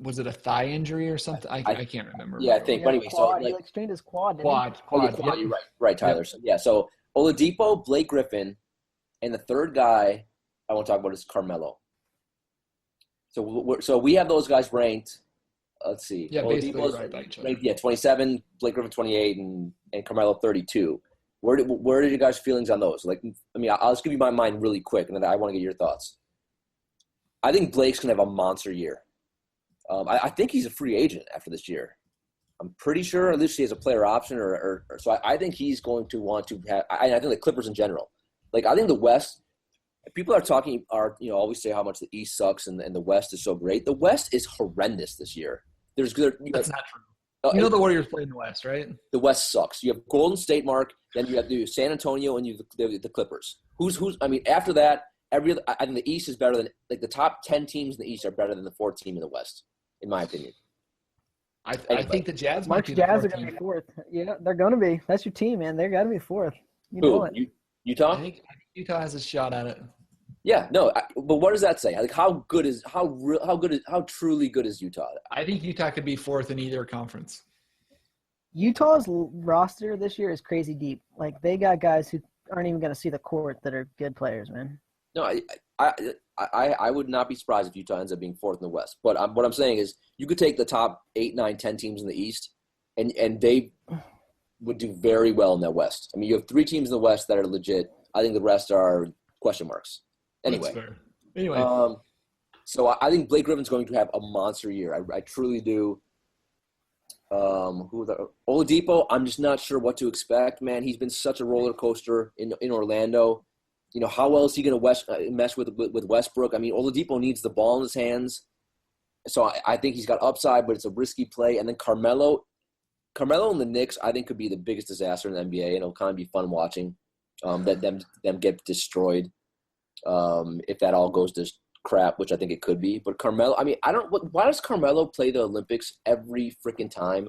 was it a thigh injury or something? I can't remember. Yeah, I think. But anyway, quad. He strained his quad. Quad. Yeah, you're right, Tyler. Yep. So, yeah, so Oladipo, Blake Griffin, and the third guy I want to talk about is Carmelo. So we have those guys ranked. Let's see. Yeah, basically right by each other. Ranked, 27, Blake Griffin 28, and Carmelo 32. Where did you guys' feelings on those? Like, I mean, I'll just give you my mind really quick, and then I want to get your thoughts. I think Blake's gonna have a monster year. I think he's a free agent after this year. I'm pretty sure, at least he has a player option, or so I think he's going to want to have. I think the Clippers in general. Like, I think the West. People always say how much the East sucks and the West is so great. The West is horrendous this year. That's not true. The Warriors play in the West, right? The West sucks. You have Golden State, Mark. Then you have San Antonio, and you have the Clippers. I mean, after that, I think the East is better than – the top 10 teams in the East are better than the fourth team in the West, in my opinion. I think the Jazz might be the Jazz are going to be fourth. Yeah, they're going to be. That's your team, man. They're got to be fourth. You know it. Utah? I think Utah has a shot at it. Yeah, no, but what does that say? Like, how truly good is Utah? I think Utah could be fourth in either conference. Utah's roster this year is crazy deep. Like, they got guys who aren't even going to see the court that are good players, man. No, I would not be surprised if Utah ends up being fourth in the West. But what I'm saying is, you could take the top 8, 9, 10 teams in the East, and they would do very well in that West. I mean, you have 3 teams in the West that are legit. I think the rest are question marks. Anyway, so I think Blake Griffin's going to have a monster year. I truly do. Oladipo, I'm just not sure what to expect, man. He's been such a roller coaster in Orlando. How well is he going to mesh with Westbrook? I mean, Oladipo needs the ball in his hands. So I think he's got upside, but it's a risky play. And then Carmelo and the Knicks, I think, could be the biggest disaster in the NBA, and it'll kind of be fun watching them get destroyed. If that all goes to crap, which I think it could be. But Carmelo, I mean, why does Carmelo play the Olympics every freaking time?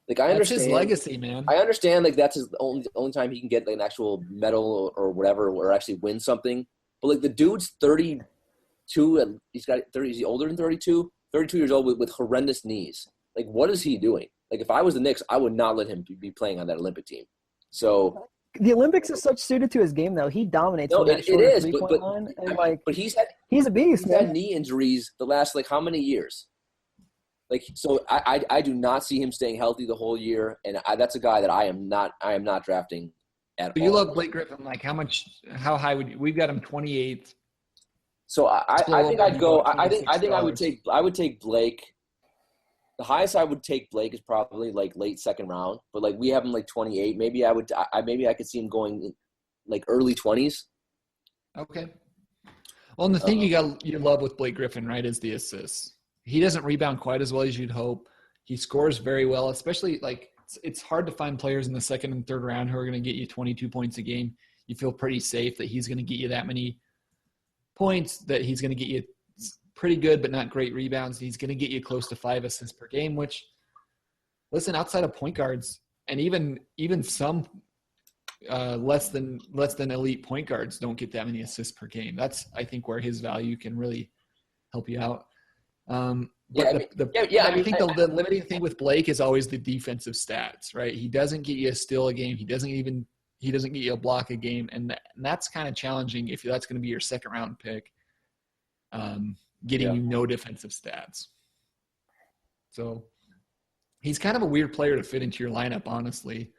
Like, I understand. That's his legacy, man. I understand, like, that's the only time he can get like an actual medal or whatever, or actually win something. But like, the dude's 32 and he's got 30. Is he older than 32? 32 years old with horrendous knees. Like, what is he doing? Like, if I was the Knicks, I would not let him be playing on that Olympic team. So the Olympics is such suited to his game, though. He dominates. No, it is. But he's a beast. He's had knee injuries the last how many years? Like, so I do not see him staying healthy the whole year, and that's a guy that I am not drafting at all. You love Blake Griffin. Like, how high would you? We've got him 28th. So I think I'd go. I think I would take Blake. The highest I would take Blake is probably like late second round, but like we have him like 28. Maybe I could see him going in like early 20s. Okay. Well, and the thing you love with Blake Griffin, right, is the assists. He doesn't rebound quite as well as you'd hope. He scores very well, especially like it's hard to find players in the second and third round who are going to get you 22 points a game. You feel pretty safe that he's going to get you that many points, that he's going to get you pretty good but not great rebounds. He's going to get you close to 5 assists per game, which, listen, outside of point guards and even some less than elite point guards don't get that many assists per game. That's, I think, where his value can really help you out. I think the limiting thing with Blake is always the defensive stats, right? He doesn't get you a steal a game. He doesn't get you a block a game. And that's kind of challenging if that's going to be your second round pick, getting you no defensive stats. So he's kind of a weird player to fit into your lineup, honestly,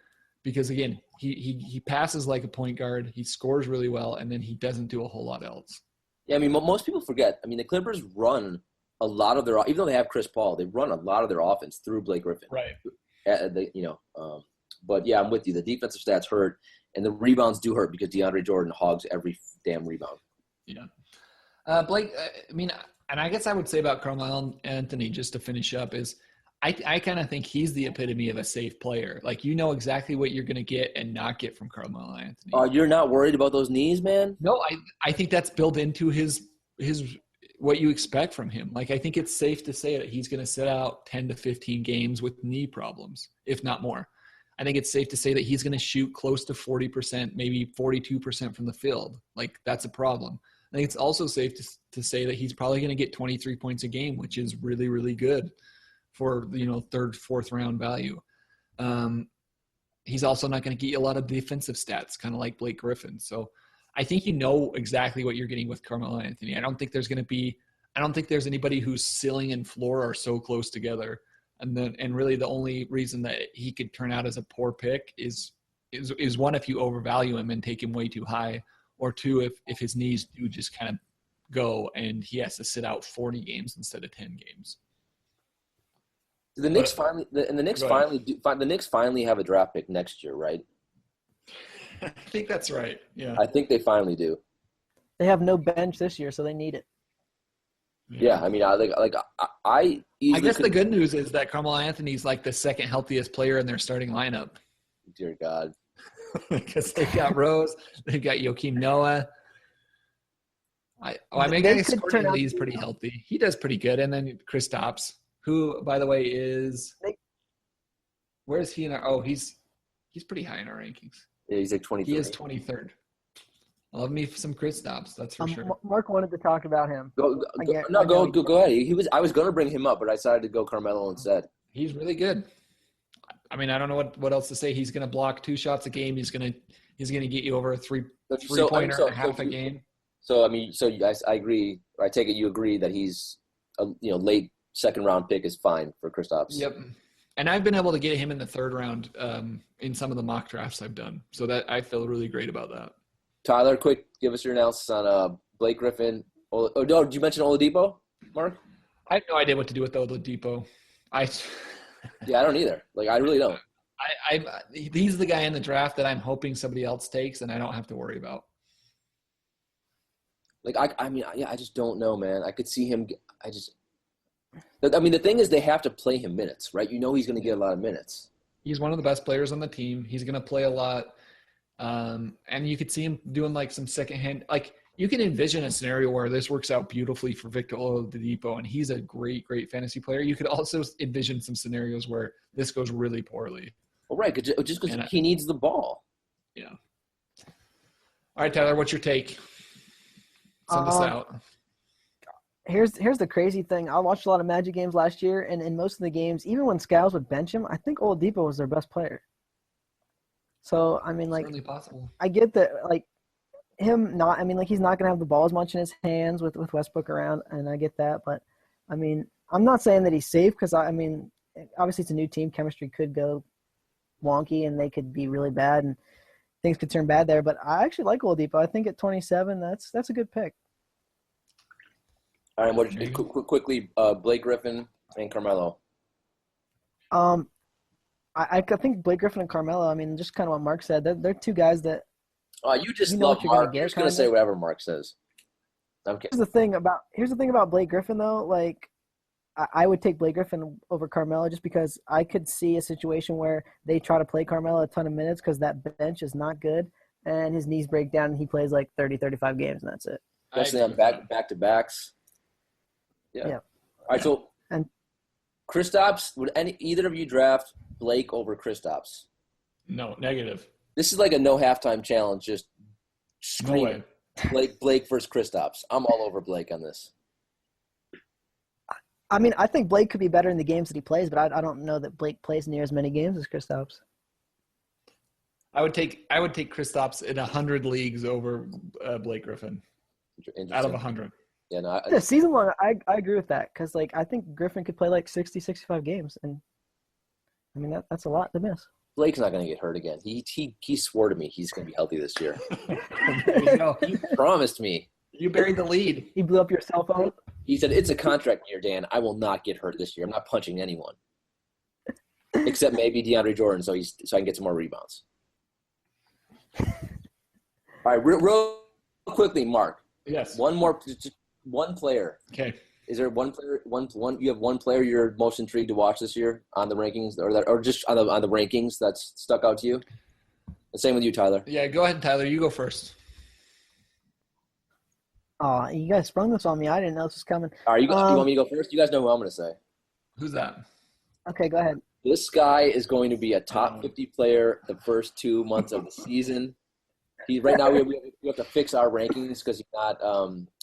because again, he passes like a point guard. He scores really well. And then he doesn't do a whole lot else. Yeah. I mean, most people forget, I mean, the Clippers run a lot of their, even though they have Chris Paul, they run a lot of their offense through Blake Griffin. Right. But yeah, I'm with you. The defensive stats hurt, and the rebounds do hurt because DeAndre Jordan hogs every damn rebound. Yeah. Blake, and I guess I would say about Carmel Anthony, just to finish up, is I kind of think he's the epitome of a safe player. Like, you know exactly what you're going to get and not get from Carmel Anthony. You're not worried about those knees, man? No, I think that's built into his what you expect from him. Like, I think it's safe to say that he's going to sit out 10 to 15 games with knee problems, if not more. I think it's safe to say that he's going to shoot close to 40%, maybe 42% from the field. Like, that's a problem. I think it's also safe to say that he's probably going to get 23 points a game, which is really, really good for, third, fourth round value. He's also not going to get you a lot of defensive stats, kind of like Blake Griffin. So I think you know exactly what you're getting with Carmelo Anthony. I don't think there's anybody whose ceiling and floor are so close together. And really the only reason that he could turn out as a poor pick is one, if you overvalue him and take him way too high, or two, if his knees do just kind of go and he has to sit out 40 games instead of 10 games. The Knicks finally have a draft pick next year, right? I think that's right. Yeah. I think they finally do. They have no bench this year, so they need it. Yeah, I mean, I guess the good news is that Carmelo Anthony's like the second healthiest player in their starting lineup. Dear God. Because they've got Rose, they've got Joakim Noah. I guess Courtney Lee's pretty healthy. He does pretty good. And then Kristaps, who, by the way, where is he in our? Oh, he's pretty high in our rankings. Yeah, he's like 23rd. He is 23rd. I love me some Kristaps, that's for sure. Mark wanted to talk about him. Go ahead. I was going to bring him up, but I decided to go Carmelo instead. He's really good. I mean, I don't know what else to say. He's going to block 2 shots a game. He's going to get you over a three-pointer half a game. So, I mean, you guys, I agree. I take it you agree that he's a late second-round pick is fine for Kristaps. Yep. And I've been able to get him in the third round in some of the mock drafts I've done. So that I feel really great about that. Tyler, quick, give us your analysis on Blake Griffin. Did you mention Oladipo, Mark? I have no idea what to do with Oladipo. Yeah, I don't either. Like, I really don't. He's the guy in the draft that I'm hoping somebody else takes, and I don't have to worry about. Like, I just don't know, man. I could see him. The thing is, they have to play him minutes, right? You know he's going to get a lot of minutes. He's one of the best players on the team. He's going to play a lot. And you could see him doing like some secondhand. Like, you can envision a scenario where this works out beautifully for Victor Oladipo, and he's a great, great fantasy player. You could also envision some scenarios where this goes really poorly. Well, right, just because he needs the ball. Yeah. All right, Tyler, what's your take? Send us out. Here's the crazy thing. I watched a lot of Magic games last year, and in most of the games, even when Skiles would bench him, I think Oladipo was their best player. So, I mean, like, certainly possible. I get that, like, him not – I mean, like, he's not going to have the ball as much in his hands with Westbrook around, and I get that. But, I mean, I'm not saying that he's safe because, I mean, obviously it's a new team. Chemistry could go wonky, and they could be really bad, and things could turn bad there. But I actually like Oladipo. I think at 27, that's a good pick. All right, quickly, Blake Griffin and Carmelo. I think Blake Griffin and Carmelo, I mean, just kind of what Mark said, they're two guys that – you just love Mark. You're just going to say whatever Mark says. Okay. Here's the thing about Blake Griffin, though. Like, I would take Blake Griffin over Carmelo just because I could see a situation where they try to play Carmelo a ton of minutes because that bench is not good, and his knees break down, and he plays like 30, 35 games, and that's it. Especially on back-to-backs. Yeah. All right, so Kristaps, would either of you draft Blake over Kristaps? No, negative. This is like a no halftime challenge. Just screaming. Blake versus Kristaps. I'm all over Blake on this. I mean, I think Blake could be better in the games that he plays, but I don't know that Blake plays near as many games as Kristaps. I would take Kristaps in 100 leagues over Blake Griffin. Out of 100. Yeah, no. Season long, I agree with that because like I think Griffin could play like 60, 65 games, and I mean that's a lot to miss. Blake's not going to get hurt again. He swore to me he's going to be healthy this year. There you go. He promised me. You buried the lead. He blew up your cell phone. He said, it's a contract year, Dan. I will not get hurt this year. I'm not punching anyone. Except maybe DeAndre Jordan so I can get some more rebounds. All right, real quickly, Mark. Yes. One player. Okay. Is there one player? You have one player you're most intrigued to watch this year on the rankings, or just on the rankings that's stuck out to you? The same with you, Tyler. Yeah, go ahead, Tyler. You go first. Oh, you guys sprung this on me. I didn't know this was coming. All right, you want me to go first? You guys know who I'm going to say. Who's that? Okay, go ahead. This guy is going to be a top 50 player the first 2 months of the season. Right now we have to fix our rankings because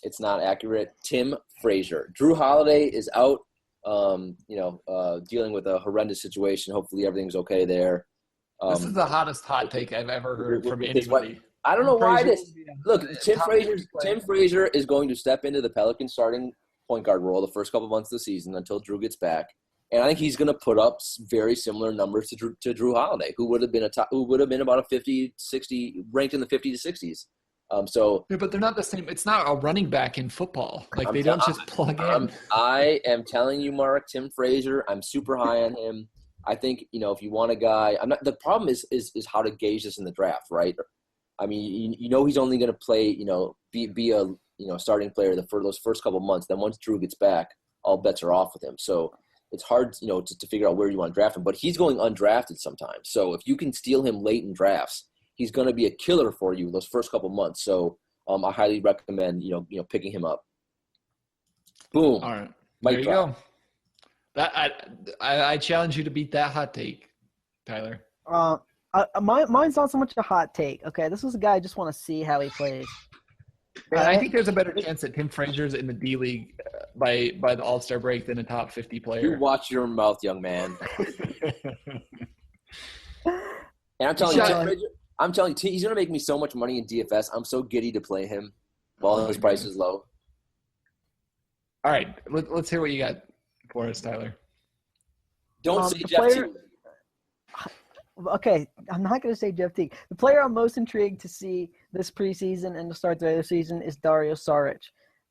it's not accurate. Tim Frazier. Drew Holiday is out, dealing with a horrendous situation. Hopefully everything's okay there. This is the hottest hot take I've ever heard from anybody. I don't know why this. Look, Tim Frazier is going to step into the Pelicans starting point guard role the first couple months of the season until Drew gets back. And I think he's going to put up very similar numbers to Drew Holiday, who would have been about a 50, 60, ranked in the 50 to 60s. Yeah, but they're not the same. It's not a running back in football. Like they don't just plug in. I am telling you, Mark, Tim Frazier. I'm super high on him. I think if you want a guy, the problem is how to gauge this in the draft, right? I mean, he's only going to play, be a starting player for those first couple months. Then once Drew gets back, all bets are off with him. So it's hard, to figure out where you want to draft him. But he's going undrafted sometimes. So if you can steal him late in drafts, he's going to be a killer for you those first couple months. So I highly recommend, picking him up. Boom. All right. There you go. I challenge you to beat that hot take, Tyler. Mine's not so much a hot take. Okay, this is a guy I just want to see how he plays. I think there's a better chance that Tim Frazier's in the D League by the All-Star break than a top 50 player. You watch your mouth, young man. And I'm telling you, he's going to make me so much money in DFS. I'm so giddy to play him while his price is low. All right, let's hear what you got for us, Tyler. Don't say Jeff Teague. Okay, I'm not going to say Jeff Teague. The player I'm most intrigued to see this preseason and to start the regular season is Dario Saric.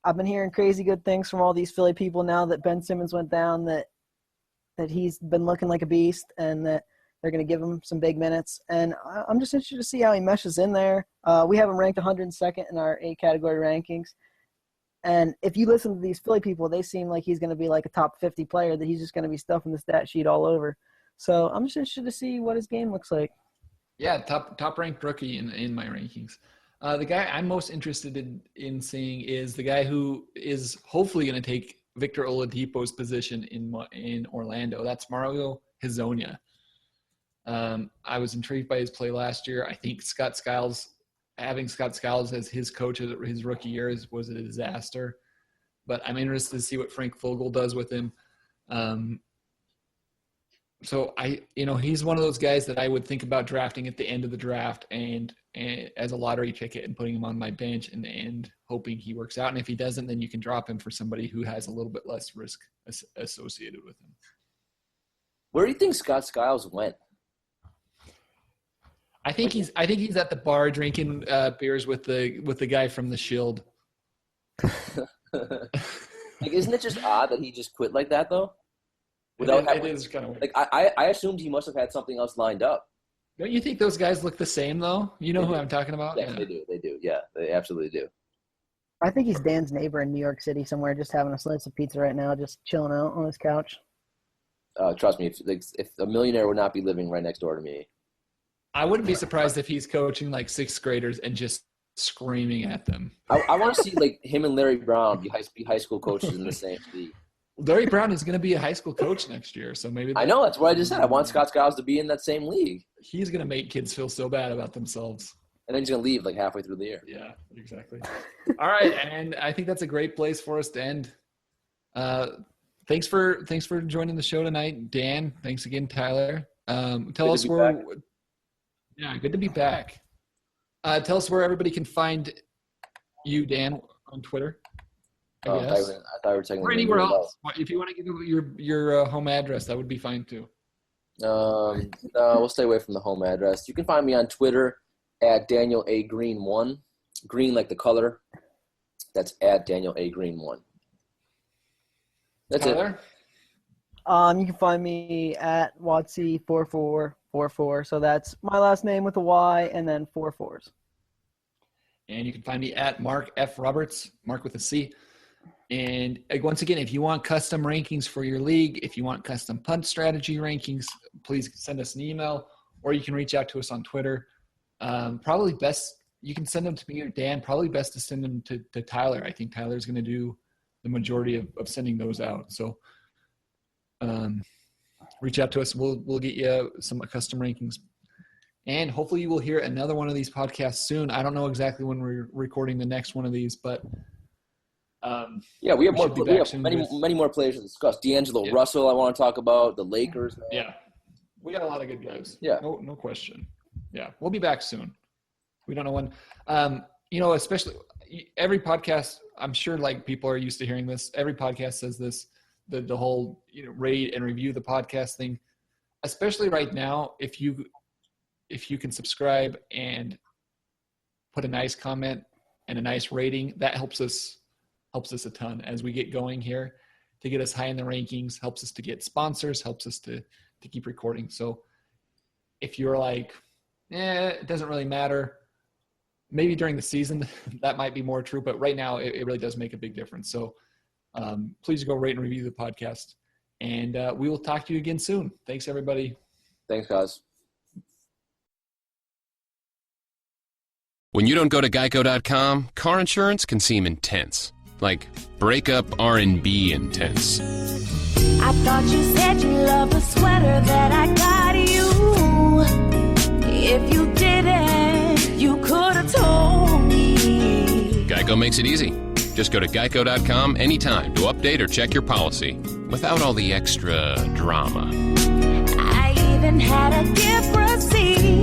I've been hearing crazy good things from all these Philly people now that Ben Simmons went down, that he's been looking like a beast, and that they're going to give him some big minutes. And I'm just interested to see how he meshes in there. We have him ranked 102nd in our 8-category rankings. And if you listen to these Philly people, they seem like he's going to be like a top 50 player, that he's just going to be stuffing the stat sheet all over. So I'm just interested to see what his game looks like. Yeah, top ranked rookie in my rankings. The guy I'm most interested in seeing is the guy who is hopefully going to take Victor Oladipo's position in Orlando. That's Mario Hezonja. I was intrigued by his play last year. I think having Scott Skiles as his coach his rookie year was a disaster. But I'm interested to see what Frank Vogel does with him. So he's one of those guys that I would think about drafting at the end of the draft and as a lottery ticket and putting him on my bench and hoping he works out. And if he doesn't, then you can drop him for somebody who has a little bit less risk associated with him. Where do you think Scott Skiles went? I think he's at the bar drinking beers with the guy from the Shield. Isn't it just odd that he just quit like that though? It is kind of weird. I assumed he must have had something else lined up. Don't you think those guys look the same though? You know who I'm talking about? Yeah, they do. They do. Yeah, they absolutely do. I think he's Dan's neighbor in New York City somewhere, just having a slice of pizza right now, just chilling out on his couch. Trust me, if a millionaire would not be living right next door to me. I wouldn't be surprised if he's coaching like 6th graders and just screaming at them. I want to see like him and Larry Brown be high school coaches in the same league. Larry Brown is going to be a high school coach next year, so maybe I know, that's what I just said. I want Scott Skiles to be in that same league. He's going to make kids feel so bad about themselves. And then he's going to leave like halfway through the year. Yeah, exactly. All right, and I think that's a great place for us to end. Thanks for joining the show tonight, Dan. Thanks again, Tyler. Tell us where. Back. Yeah, good to be back. Tell us where everybody can find you, Dan, on Twitter. I thought we were taking. Or anywhere else. If you want to give your home address, that would be fine too. No, we'll stay away from the home address. You can find me on Twitter at Daniel A. Green 1. Green like the color. That's at Daniel A. Green 1. That's Tyler? it. You can find me at Watsy4444. So that's my last name with a Y and then 4 4s. And you can find me at Marc F. Roberts, Mark with a C. And once again, if you want custom rankings for your league, if you want custom punt strategy rankings, please send us an email, or you can reach out to us on Twitter. Probably best, you can send them to me or Dan. Probably best to send them to Tyler. I think Tyler's going to do the majority of sending those out. So reach out to us. We'll get you some custom rankings. And hopefully you will hear another one of these podcasts soon. I don't know exactly when we're recording the next one of these, but we have many more players to discuss. D'Angelo Russell, I want to talk about the Lakers. Man. Yeah, we got a lot of good guys. Yeah, no question. Yeah, we'll be back soon. We don't know when. Especially every podcast. I'm sure like people are used to hearing this. Every podcast says this. The whole rate and review the podcast thing. Especially right now, if you can subscribe and put a nice comment and a nice rating, that helps us a ton as we get going here to get us high in the rankings, helps us to get sponsors, helps us to keep recording. So if you're like, it doesn't really matter, maybe during the season that might be more true, but right now it really does make a big difference. So please go rate and review the podcast, and we will talk to you again soon. Thanks, everybody. Thanks, guys. When you don't go to Geico.com, car insurance can seem intense. Like breakup R&B intense. I thought you said you loved the sweater that I got you. If you didn't, you could have told me. Geico makes it easy. Just go to Geico.com anytime to update or check your policy without all the extra drama. I even had a gift receipt.